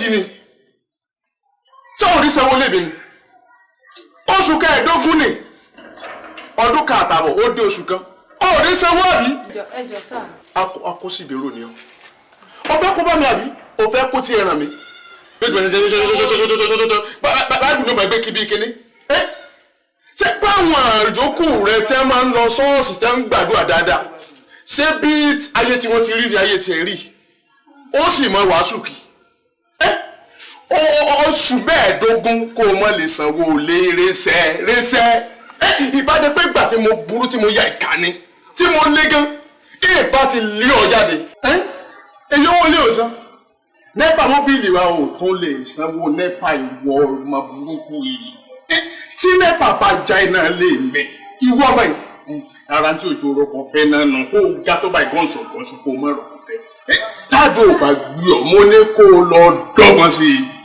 méjì ni ṣé òun rí sanwó lébi ni oṣù kẹẹ̀ẹ́dógún ni ọdún kan àtààbọ̀ ó dé oṣù kan ó rí sanwó àbí. ẹjọ sáà. akó sì bèrò ni ọ fẹ́ kó bá mi àbí o fẹ́ kó tí ẹ ràn mí báàgùn náà máa gbé kíbi kíní ṣé báwọn àjòkù rẹ tẹ́ máa ń lọ ṣọ́ọ̀ṣì tẹ́ ń gbàdúrà dáadáa ṣé bí ayé tí wọ́n ti rí ni ayé tiẹ̀ rí ó sì mọ wàásù kì oṣù mẹ́ẹ̀ẹ́dógún kó o mọ̀ lè sanwó lé rẹ́sẹ́ ìbádẹ́ pé ìgbà tí mo burú tí mo ya ìka ni tí mo lé gan ìbá ti lé ọ jáde èyí owó lé òsán nẹ́pà mọ́bìlì wa ò tún lè sanwó nẹ́pà ìwọ ọmọ burúkú yìí tí nẹ́pà bá já iná lè mẹ́ ìwọ ọmọ yìí ara tí òjò rọpò fẹ́ náà nù kó ga tó bá ìgbọ̀nsọ̀ kó mọ̀ rọpò fẹ́ táàdù ò bá gbé ọ mo ní kó o lọ dọ́gbọ́n sí i.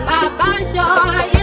Bàbá sọ ayé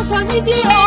sọ nídìí o.